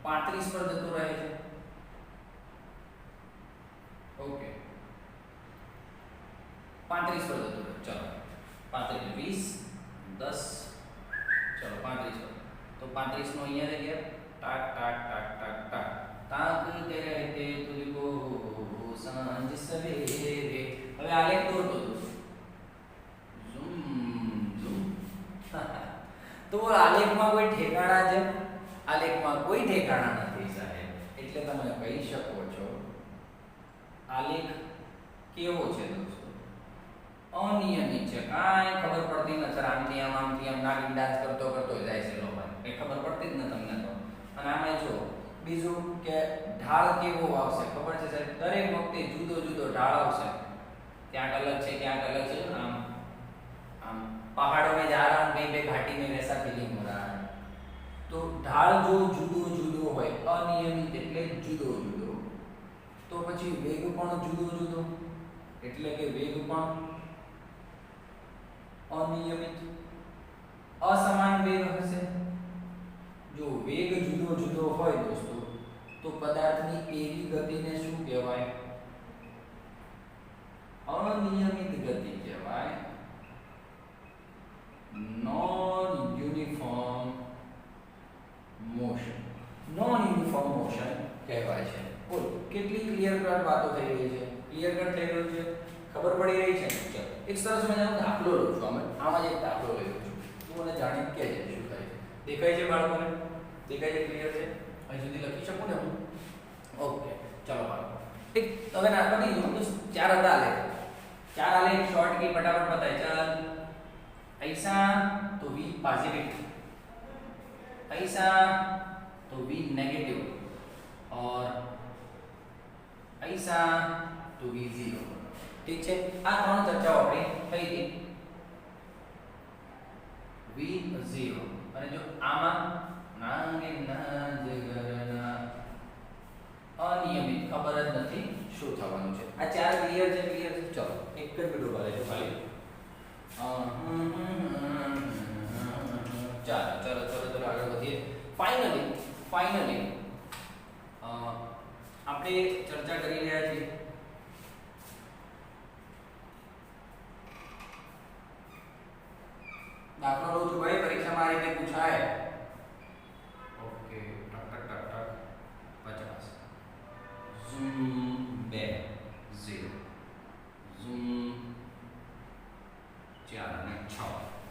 35 પર જતો રહે છે. ઓકે, 35 પર જતો રહે. ચલો 35 20 10, ચલો 35 પર. તો 35 નો અહીંયા રહી ગયા. टाक टाक टाक टाक टाक ताकते रहते तुझको सांझ सवेरे. હવે આલેખ દોરતો ઝૂમ ઝૂમ. તો આલેખમાં કોઈ ઠેકાણા છે? આલેખમાં કોઈ ઠેકાણા નથી સાહેબ. એટલે તમે કહી શકો છો આલેખ કેવો છે દોસ્તો? અનિયમિત છે. કાંઈ ખબર પડતી નથી. આમથી આમ નાગિન ડાન્સ કરતો જાય છે લોકો. કઈ ખબર પડતી જ ન તમને તો. અને આમાં જો બીજું કે ઢાળ કેવો આવશે ખબર છે સાહેબ? દરેક વખતે જુદો ઢાળ આવશે. ક્યાંક અલગ છે, ક્યાંક અલગ છે. આમ पहाड़ों में जा रहा हूं, कहीं पे घाटी में वैसा फीलिंग हो रहा है. तो ढाल जो જુદો હોય, અનિયમિત એટલે જુદો. તો પછી વેગ પણ જુદો એટલે કે વેગ પણ અનિયમિત, અસમાન વેગ હશે. જો વેગ જુદો હોય દોસ્તો, તો પદાર્થની એવી ગતિને શું કહેવાય? અનિયમિત ગતિ કહેવાય. નોન યુનિફોર્મ મોશન કહેવાય છે. બોલ, કેટલી ક્લિયર કટ વાતો થઈ રહી છે? ક્લિયર કટ થઈ રહ્યું છે? ખબર પડી રહી છે? ચલો એક સરસ મજાનો દાખલો લઉં છું. આમાં જ એક દાખલો લઈ છું. તું મને જાણી કહેજે શું થાય છે. દેખાય છે બાળકોને? દેખાય છે? ક્લિયર છે? અહીં સુધી લખી શકું ને હું? ઓકે, ચલો બાળકો એક હવે ના બની ગયું. તો 4 હતા આલેખ. 4 आलेख शॉर्ट की फटाफट बताए. चल ऐसा तो v पॉजिटिव, ऐसा तो v नेगेटिव और ऐसा तो v 0. ठीक है? આ ત્રણ ચર્ચાઓ આપણે થઈ હતી. v 0 અને જો આમાં નાંગે નાજગરના અનિયમિત ખબર જ નથી શું થવાનું છે. આ 4 ક્લિયર છે? ક્લિયર છે. ચલો એક જ વિડિયો ભલે તો ખાલી ચલો આગળ વધીએ. ફાઇનલી આપણે ચર્ચા કરી રહ્યા છીએ દાખલો લઉં છું ભાઈ, પરીક્ષામાં આ રીતે પૂછાય. ઓકે, ટક 50 ઝૂમ 2 0 ઝૂમ 4 અને 6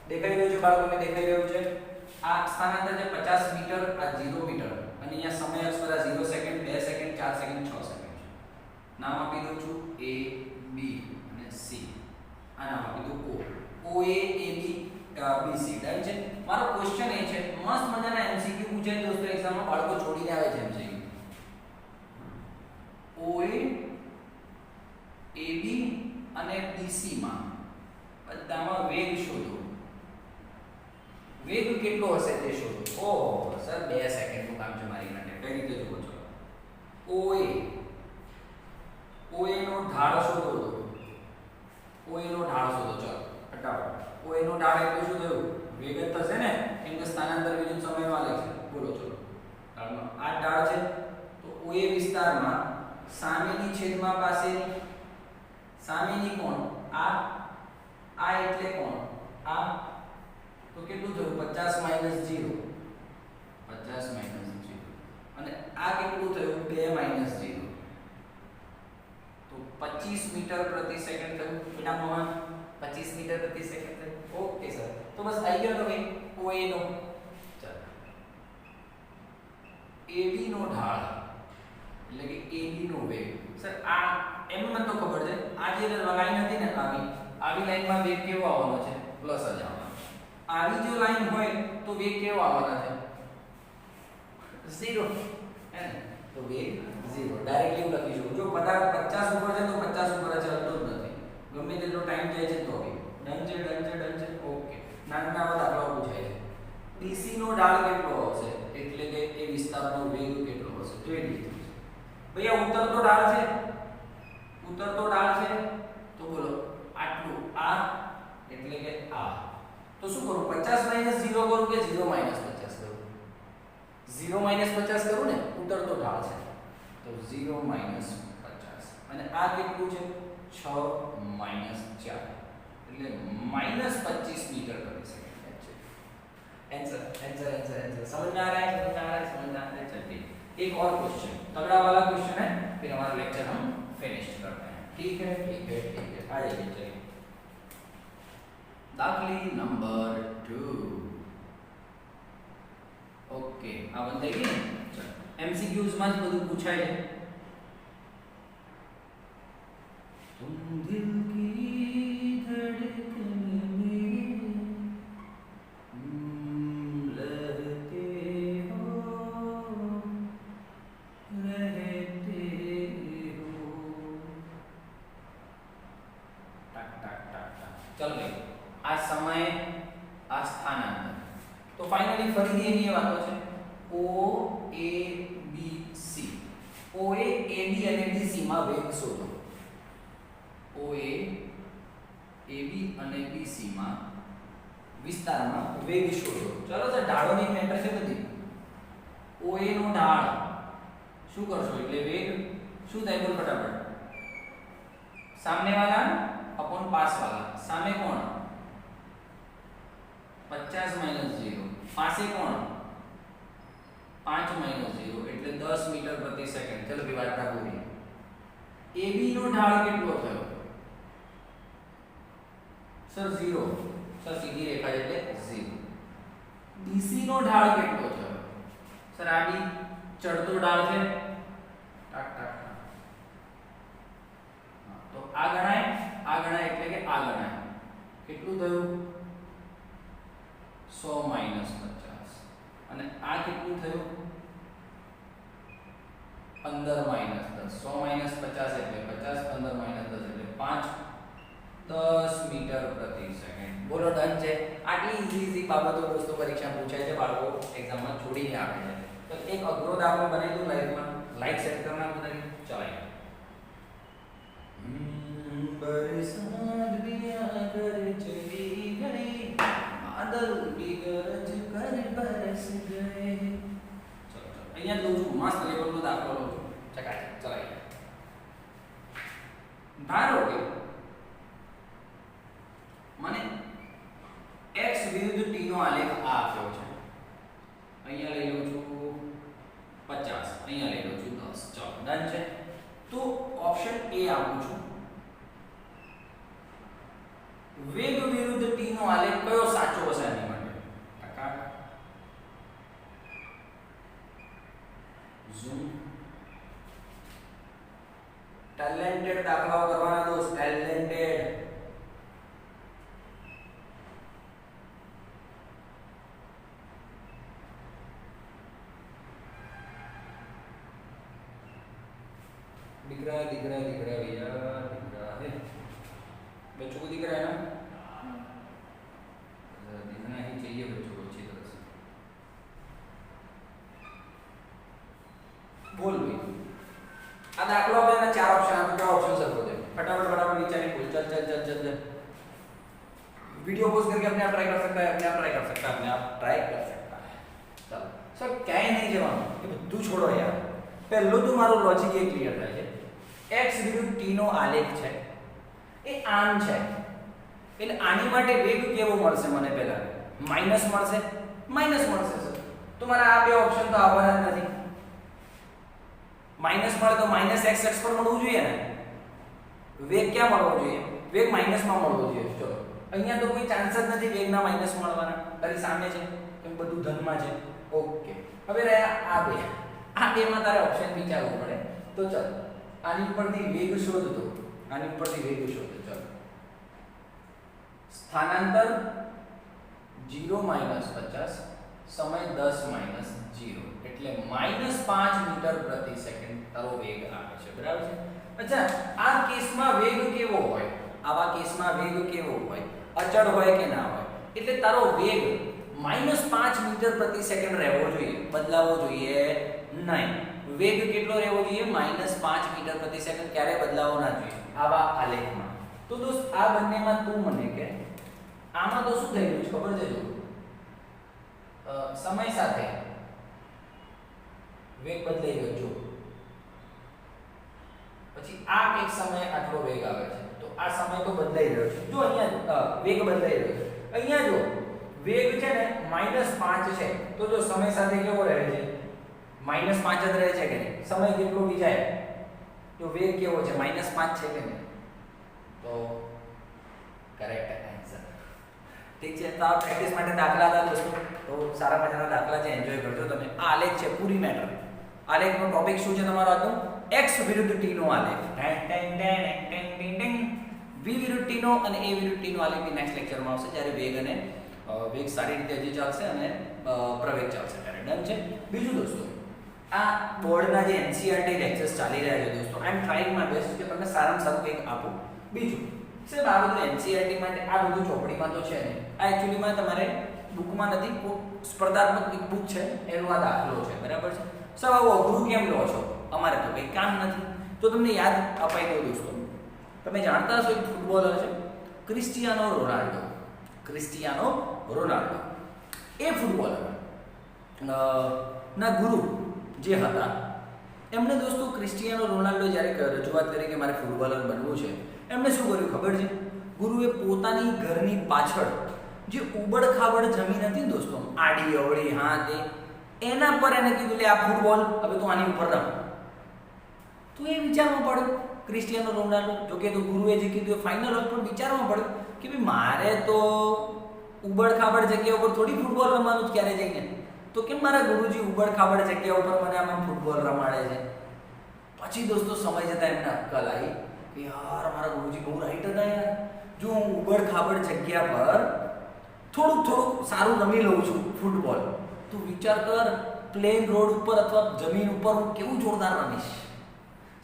દેખાઈ રહ્યું છે બાળકોને? દેખાઈ રહ્યું છે? આ સ્થાનાંતર છે 50 મીટર, આ 0 મીટર અને અહીંયા સમય અક્ષ પર 0 સેકન્ડ, 2 સેકન્ડ, 4 સેકન્ડ, 6 સેકન્ડ છે. નામ આપી દઉં છું A B અને C. આ નામ આપી દઉં O A B BC. Done છે? મારો ક્વેશ્ચન એ છે, મસ્ત મજાના MCQ પૂછાય દોસ્તો એક્ઝામમાં, બાળકો છોડીને આવે છે MCQ. OA AB અને BC માં બધામાં વેગ શોધો. વેગ કેટલો હશે તે શોધો. ઓહો સર 2 સેકન્ડનું કામ છે મારી માટે. કઈ રીતે જુઓ છો? OA નો ઢાળ શોધો. OA નો ઢાળ શોધો. ચલો ફટાફટ. OA નો ઢાળ એટલે શું થયું? વેગ જ થશે ને, કેમ કે સ્થાનાંતર વિરુદ્ધ સમયમાં લે છે. બોલો ચલો. સામેની છેદમાં પાસેની, સામેની કોણ આ, આ એટલે કોણ આ, તો કેટલું થયું 50 માઈનસ 0, 50 માઈનસ 0, અને આ કેટલું થયું 2 માઈનસ 0, તો 25 મીટર પ્રતિ સેકન્ડ થયું બેટા મોહન, 25 મીટર પ્રતિ સેકન્ડ થયું. ઓકે સર, તો બસ આવી ગયો ને OA નો. ચાલો AB નો ઢાળ એટલે કે AB નો વેગ. સર આ એમ મને તો ખબર છે, આ જે લાઈન હતી ને આવી લાઈનમાં વેગ કેવો આવવાનો છે પ્લસ જ આવવાનો. આવી જો લાઈન હોય તો વેગ કેવો આવવાનો છે 0, હે ને? તો વેગ 0 ડાયરેક્ટલી હું લખી શકું. જો 50 ઉપર છે તો 50 ઉપર જ ચાલતો જ નથી, ગમે તેટલો ટાઈમ જાય છે તો બી ડન છે, ડન છે, ડન છે. ઓકે, નાના નાના દાખલાઓ પૂછાય છે. BC નો ઢાળ કેટલો હશે એટલે કે એ વિસ્તારનો વેગ કેટલો હશે જોઈ લીધું. ભૈયા ઉત્તરતો ઢાળ છે, ઉત્તરતો ઢાળ છે તો બોલો આટલું આ એટલે કે આ. તો શું કરું 50 - 0 કરું કે 0 - 50 કરું? 0 - 50 કરું ને, ઉત્તરતો ઢાળ છે તો 0 - 50, અને આ કેટલું છે 6 - 4 એટલે -25 मीटर प्रति सेकंड है. आंसर आंसर आंसर आंसर समझ में आ रहा है, समझ में आ रहा है, समझ में आ रहा है. चलिए एक और क्वेश्चन, तगड़ा वाला क्वेश्चन है, फिर हमारा लेक्चर हम फिनिश करते हैं. ठीक है ठीक है ठीक है, आ जाइए. चलिए दाखली नंबर 2. ओके, आ बंदेगी ने. चलो एमसीक्यूज में બધું પૂછાય છે. तुम दिल की धड़कन में रहते हो, रहते हो. टक टक टक टक. चल भाई, આ સમય, આ સ્થાનાંતર. તો ફાઇનલી ફરીથી એની એ વાતો છે O A B C. OA AB અને BC માં વેગ શોધો. OA AB અને BC માં વિસ્તારમાં વેગ શોધો. ચલો સર, ઢાળોની મેટર છે બધી. OA નો ઢાળ શું કરશો એટલે વેગ શું થાય બોલ ફટાફટ. સામને વાળા અપોન પાસ વાળા. સામે કોણ 50 - 0, પાસે કોણ 5 - 0 એટલે 10 મીટર પ્રતિ સેકન્ડ. ચલો ભાઈ વાર્તા પૂરી. AB નો ઢાળ કેટલો થયો સર 0, સર સીધી રેખા એટલે 0. BC નો ઢાળ કેટલો થયો સર? આ બી ચડતો ઢાળ છે, ટાક ટાક. તો આ ગણાય એટલે કે આ ગણાય. કેટલું થયું 100 - 50, અને આ કેટલું થયું 15 - 10. 100 - 50 એટલે 50, 15 - 10 એટલે 5, 10 મીટર પ્રતિ સેકન્ડ. બોલો ડન છે. આટલી ઈઝી બાબતો દોસ્તો પરીક્ષા પૂછાય છે, બાળકો એક્ઝામમાં છોડીને આપે છે. તો એક અઘરો દાખલો બનાવી દઉં લાઈફમાં. લાઈક સેટ કરना बताइए. चलाइए. बरसात भी आकर चली गई, बादल भी गरज कर बरस गए. चलो અહીંયા લઉં છું, મસ્ત લેવલનો દાખલો લઉં છું. ચકાચક ચલાઈએ. ધારો કે મને x વિરુદ્ધ t નો આલેખ આ આપ્યો છે. અહીંયા લઈ લઉં છું 50, અહીંયા લઈ લઉં છું 10. ચલો ડન છે. તો ઓપ્શન A આપું છું. વેગ વિરુદ્ધ t નો આલેખ કયો સાચો હશે આની માટે? ટકા ઝૂમ. ટેલેન્ટેડ દાખલાઓ કરવાના દોસ્ત, ટેલેન્ટેડ. दिख रहा भैया, दिख रहा है. बच्चों को दिख रहा है ना? दिखना ही चाहिए बच्चों को अच्छी तरह से. बोल भाई. આ દાખલો આપણે ચાર ઓપ્શન આપે. કયા ઓપ્શન સર બોલે फटाफट विचारिए. बोल चल चल चल चल. वीडियो पॉज करके अपने आप ट्राई कर सकता है, अपने आप ट्राई कर सकता है, अपने आप ट्राई कर सकता है. चलो सर क्या नहीं जवाब, ये બધું છોડો યાર. પહેલો તો મારો લોજિક એ ક્લિયર થાય છે x વિરુદ્ધ t નો આલેખ છે એ આમ છે, એટલે આની માટે વેગ કેવો મળશે મને પહેલા? માઈનસ મળશે, માઈનસ મળશે સર. તો મારા આ બે ઓપ્શન તો આવવાના જ નથી. માઈનસ મળે તો માઈનસ x અક્ષ પર મળવું જોઈએ ને. વેગ ક્યાં મળવો જોઈએ? વેગ માઈનસ માં મળવો જોઈએ. ચલો અહીંયા તો કોઈ ચાન્સ જ નથી વેગના માઈનસ મળવાના, તારી સામે છે કેમ બધું ધનમાં છે. ઓકે, હવે રહ્યા આ બે. આ બેમાં તારે ઓપ્શન વિચારવું પડે. તો ચલ આની ઉપરથી વેગ શોધતો, આની ઉપરથી વેગ શોધો. ચલો સ્થાનાંતર 0 - 50, સમય 10 - 0 એટલે -5 મીટર પ્રતિ સેકન્ડ તારો વેગ આવે છે. બરાબર છે? અચ્છા, આ કેસમાં વેગ કેવો હોય? આવા કેસમાં વેગ કેવો હોય? અચળ હોય કે ના હોય? એટલે તારો વેગ -5 મીટર પ્રતિ સેકન્ડ રહેવો જોઈએ, બદલાવો જોઈએ નહીં. વેગ કેટલો રહેવો જોઈએ? -5 મીટર પ્રતિ સેકન્ડ. ક્યારે બદલાવો ના જોઈએ આવા આલેખમાં. તો દોસ્ત આ બંનેમાં તું મને કે આમાં તો શું થઈ રહ્યું છે ખબર છે? જો સમય સાથે વેગ બદલાઈ ગયો. જો પછી આ એક સમયે આટલો વેગ આવે છે, તો આ સમય તો બદલાઈ રહ્યો છે. જો અહીંયા વેગ બદલાઈ રહ્યો છે. અહીંયા જો વેગ છે ને -5 છે, તો જો સમય સાથે કેવો રહે છે? -5 જ રહે છે કે નહીં? સમય કેટલો બી જાય તો વેગ કેવો છે? -5 છે કે નહીં? તો કરેક્ટ આન્સર. ઠીક છે, તો આ પ્રેક્ટિસ માટે દાખલા હતા દોસ્તો. તો સારા મજાના દાખલા છે, એન્જોય કરજો તમે. આ આલેખ છે પૂરી મેટર. આલેખનો ટોપિક શું છે તમારો આજનો? x વિરુદ્ધ t નો આલેખ. v વિરુદ્ધ t નો અને a વિરુદ્ધ t નો આલેખ નેક્સ્ટ લેક્ચરમાં આવશે, જ્યારે વેગ અને વેગ સારી રીતે હજી ચાલશે અને પ્રવેગ ચાલશે ત્યારે. ડન છે? બીજું દોસ્તો, આ બોર્ડના જે NCERT લેક્ચર્સ ચાલી રહ્યા છે દોસ્તો, આઈ એમ ટ્રાઇંગ માય બેસ્ટ કે તમને સારામાં સારું કંઈક આપું. બીજું સાહેબ, આ બધું NCERT માટે આ બધું ચોપડીમાં તો છે ને, આ એકચ્યુઅલીમાં તમારે બુકમાં નથી, સ્પર્ધાત્મક એક બુક છે એનો આ દાખલો છે. બરાબર છે? સર આવું અઘરું કેમ લો છો? અમારે તો કંઈ કામ નથી. તો તમને યાદ અપાઈ ગયું દોસ્તો. તમે જાણતા હશો એક ફૂટબોલર છે ક્રિસ્ટિયાનો રોનાલ્ડો. ક્રિસ્ટિયાનો રોનાલ્ડો એ ફૂટબોલર ના ગુરુ જે હતા, એમણે દોસ્તો ક્રિસ્ટિયાનો રોનાલ્ડો જ્યારે રજૂઆત કરી કે મારે ફૂટબોલર બનવું છે, એમણે શું કર્યું ખબર છે? ગુરુએ પોતાની ઘરની પાછળ જે ઉબડ-ખાબડ જમીન હતી ને દોસ્તો, આડી અવળી હા તે, એના પર એને કીધું લે આ ફૂટબોલ હવે તું આની ઉપર રમ. તો એ વિચારવું પડે ક્રિસ્ટિયાનો રોનાલ્ડો, જો કે તો ગુરુએ જે કીધું એ ફાઇનલ હોય, પણ વિચારવું પડે કે ભાઈ મારે તો ઉબડ-ખાબડ જગ્યા ઉપર થોડી ફૂટબોલ રમવાનું જ ક્યારે જઈને, તો કેમ મારા ગુરુજી ઉબડ-ખાબડ જગ્યા ઉપર મને આમ ફૂટબોલ રમાડે છે? પછી દોસ્તો સમય જતા એમને અક્કલ આવી કે યાર મારા ગુરુજી બહુ રાઈટ હતા યાર. જો હું ઉબડ-ખાબડ જગ્યા પર થોડુંક સારું રમી લઉં છું ફૂટબોલ, તો વિચાર કર પ્લેન રોડ ઉપર અથવા જમીન ઉપર હું કેવું જોરદાર રમીશ.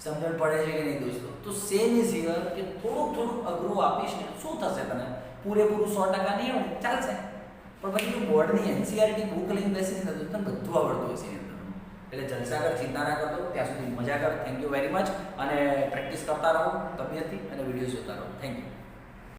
સમજણ પડે છે કે નહીં દોસ્તો? તો સેમ ઇઝ હિયર કે થોડુંક અઘરું આપીશ ને શું થશે? તને પૂરેપૂરું 100% નહીં આવડે ચાલશે, પણ પછી તું બોર્ડની NCERT બુક લઈને બેસીને તને બધું આવડતું હશે એની અંદર. એટલે જલસા કર, ચિંતા ના કરતો, ત્યાં સુધી મજા કર. Thank you very much. અને પ્રેક્ટિસ કરતા રહો તબિયતથી અને વિડીયો જોતા રહો. Thank you.